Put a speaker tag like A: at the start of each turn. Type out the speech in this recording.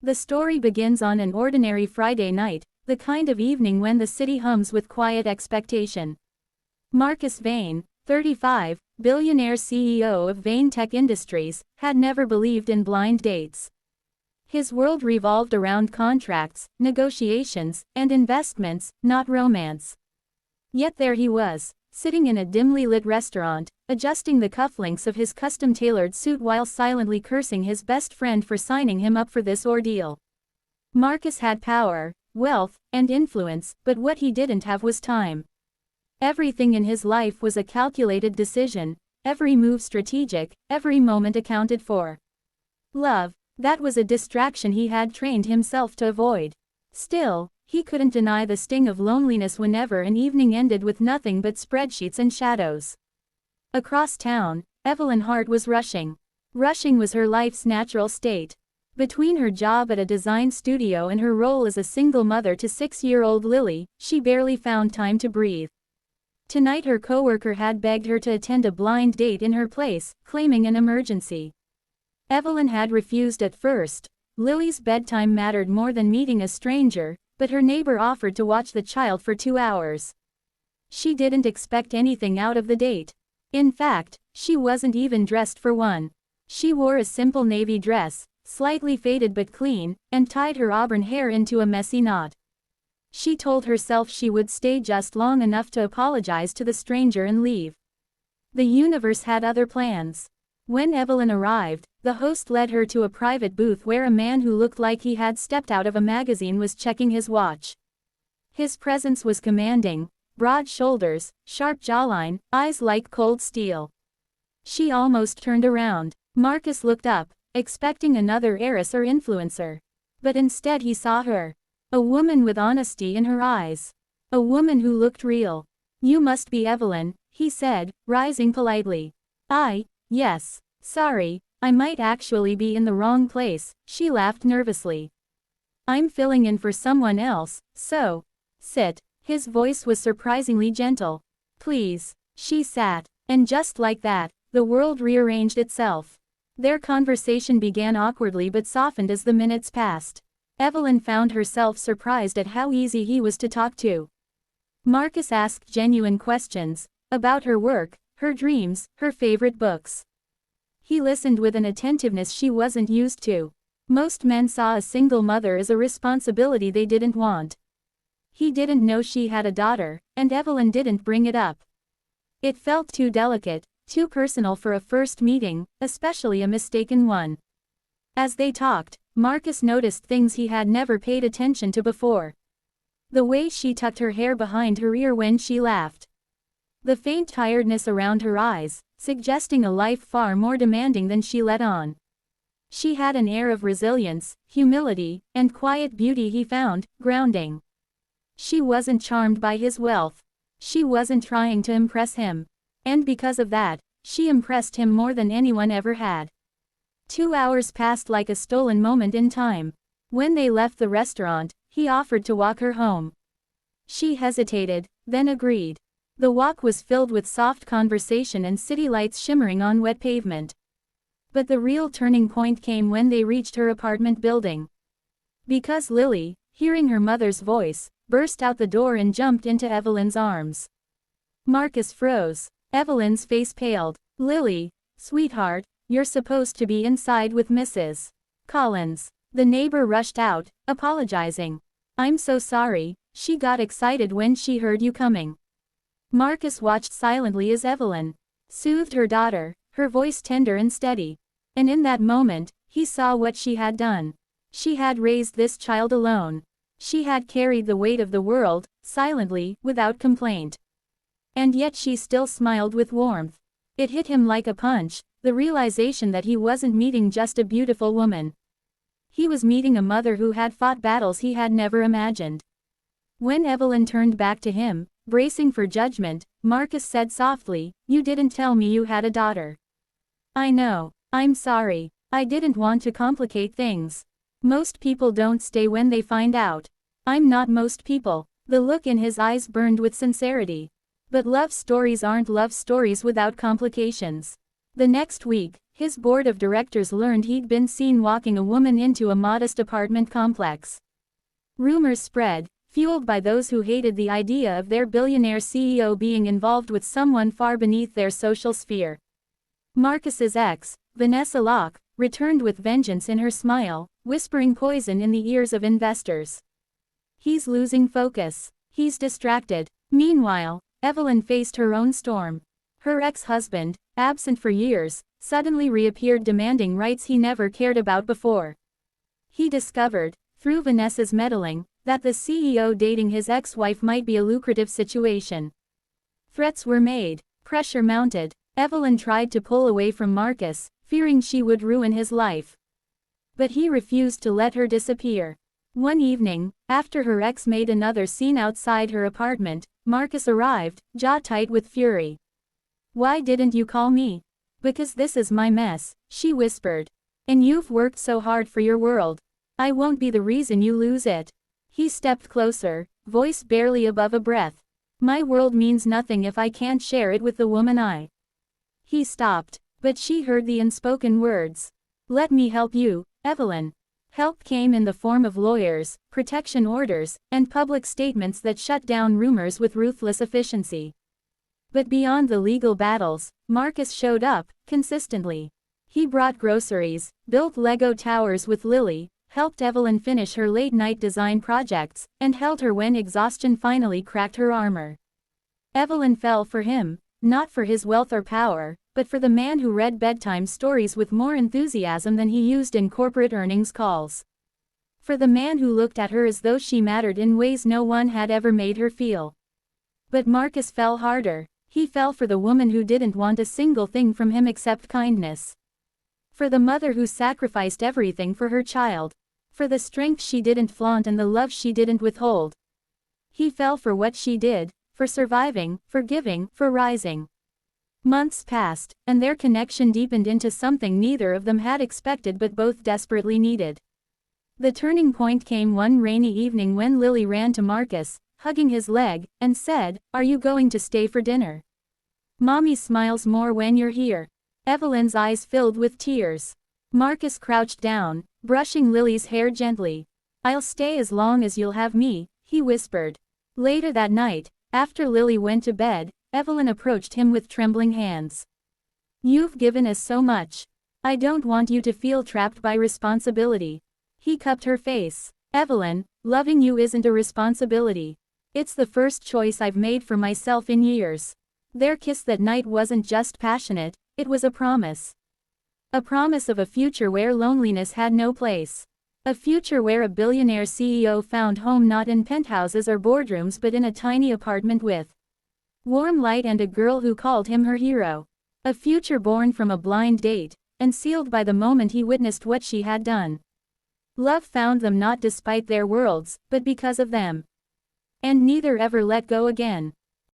A: The story begins on an ordinary Friday night, the kind of evening when the city hums with quiet expectation. Marcus Vane, 35, billionaire CEO of Vane Tech Industries, had never believed in blind dates. His world revolved around contracts, negotiations, and investments, not romance. Yet there he was, sitting in a dimly lit restaurant, adjusting the cufflinks of his custom-tailored suit while silently cursing his best friend for signing him up for this ordeal. Marcus had power, wealth, and influence, but what he didn't have was time. Everything in his life was a calculated decision, every move strategic, every moment accounted for. Love, that was a distraction he had trained himself to avoid. Still, he couldn't deny the sting of loneliness whenever an evening ended with nothing but spreadsheets and shadows. Across town, Evelyn Hart was rushing. Rushing was her life's natural state. Between her job at a design studio and her role as a single mother to 6-year-old Lily, she barely found time to breathe. Tonight her coworker had begged her to attend a blind date in her place, claiming an emergency. Evelyn had refused at first. Lily's bedtime mattered more than meeting a stranger, but her neighbor offered to watch the child for 2 hours. She didn't expect anything out of the date. In fact, she wasn't even dressed for one. She wore a simple navy dress, slightly faded but clean, and tied her auburn hair into a messy knot. She told herself she would stay just long enough to apologize to the stranger and leave. The universe had other plans. When Evelyn arrived, the host led her to a private booth where a man who looked like he had stepped out of a magazine was checking his watch. His presence was commanding, broad shoulders, sharp jawline, eyes like cold steel. She almost turned around. Marcus looked up, expecting another heiress or influencer. But instead he saw her. A woman with honesty in her eyes. A woman who looked real. "You must be Evelyn," he said, rising politely. Yes. Sorry, I might actually be in the wrong place," she laughed nervously. "I'm filling in for someone else, so sit." His voice was surprisingly gentle. "Please." She sat. And just like that, the world rearranged itself. Their conversation began awkwardly but softened as the minutes passed. Evelyn found herself surprised at how easy he was to talk to. Marcus asked genuine questions, about her work, her dreams, her favorite books. He listened with an attentiveness she wasn't used to. Most men saw a single mother as a responsibility they didn't want. He didn't know she had a daughter, and Evelyn didn't bring it up. It felt too delicate, too personal for a first meeting, especially a mistaken one. As they talked, Marcus noticed things he had never paid attention to before. The way she tucked her hair behind her ear when she laughed. The faint tiredness around her eyes, suggesting a life far more demanding than she let on. She had an air of resilience, humility, and quiet beauty he found grounding. She wasn't charmed by his wealth. She wasn't trying to impress him. And because of that, she impressed him more than anyone ever had. 2 hours passed like a stolen moment in time. When they left the restaurant, he offered to walk her home. She hesitated, then agreed. The walk was filled with soft conversation and city lights shimmering on wet pavement. But the real turning point came when they reached her apartment building. Because Lily, hearing her mother's voice, burst out the door and jumped into Evelyn's arms. Marcus froze. Evelyn's face paled. "Lily, sweetheart, you're supposed to be inside with Mrs. Collins." The neighbor rushed out, apologizing. "I'm so sorry," she got excited when she heard you coming. Marcus watched silently as Evelyn soothed her daughter, her voice tender and steady. And in that moment, he saw what she had done. She had raised this child alone. She had carried the weight of the world, silently, without complaint. And yet she still smiled with warmth. It hit him like a punch, the realization that he wasn't meeting just a beautiful woman. He was meeting a mother who had fought battles he had never imagined. When Evelyn turned back to him, bracing for judgment, Marcus said softly, "You didn't tell me you had a daughter." "I know. I'm sorry. I didn't want to complicate things. Most people don't stay when they find out." "I'm not most people." The look in his eyes burned with sincerity. But love stories aren't love stories without complications. The next week, His board of directors learned he'd been seen walking a woman into a modest apartment complex. Rumors spread, fueled by those who hated the idea of their billionaire CEO being involved with someone far beneath their social sphere. Marcus's ex, Vanessa Locke, returned with vengeance in her smile, whispering poison in the ears of investors. He's losing focus. He's distracted. Meanwhile, Evelyn faced her own storm. Her ex-husband, absent for years, suddenly reappeared demanding rights he never cared about before. He discovered, through Vanessa's meddling, that the CEO dating his ex-wife might be a lucrative situation. Threats were made, pressure mounted. Evelyn tried to pull away from Marcus, fearing she would ruin his life. But he refused to let her disappear. One evening, after her ex made another scene outside her apartment, Marcus arrived, jaw tight with fury. "Why didn't you call me?" "Because this is my mess," she whispered. "And you've worked so hard for your world. I won't be the reason you lose it." He stepped closer, voice barely above a breath. "My world means nothing if I can't share it with the woman I..." He stopped, but she heard the unspoken words. "Let me help you, Evelyn." Help came in the form of lawyers, protection orders, and public statements that shut down rumors with ruthless efficiency. But beyond the legal battles, Marcus showed up, consistently. He brought groceries, built Lego towers with Lily, helped Evelyn finish her late-night design projects, and held her when exhaustion finally cracked her armor. Evelyn fell for him, not for his wealth or power, but for the man who read bedtime stories with more enthusiasm than he used in corporate earnings calls. For the man who looked at her as though she mattered in ways no one had ever made her feel. But Marcus fell harder. He fell for the woman who didn't want a single thing from him except kindness. For the mother who sacrificed everything for her child. For the strength she didn't flaunt and the love she didn't withhold. He fell for what she did, for surviving, for giving, for rising. Months passed, and their connection deepened into something neither of them had expected but both desperately needed. The turning point came one rainy evening when Lily ran to Marcus, hugging his leg, and said, "Are you going to stay for dinner? Mommy smiles more when you're here." Evelyn's eyes filled with tears. Marcus crouched down, brushing Lily's hair gently. "I'll stay as long as you'll have me," he whispered. Later that night, after Lily went to bed, Evelyn approached him with trembling hands. "You've given us so much. I don't want you to feel trapped by responsibility." He cupped her face. "Evelyn, loving you isn't a responsibility. It's the first choice I've made for myself in years." Their kiss that night wasn't just passionate, it was a promise. A promise of a future where loneliness had no place. A future where a billionaire CEO found home not in penthouses or boardrooms but in a tiny apartment with warm light and a girl who called him her hero. A future born from a blind date, and sealed by the moment he witnessed what she had done. Love found them not despite their worlds, but because of them. And neither ever let go again.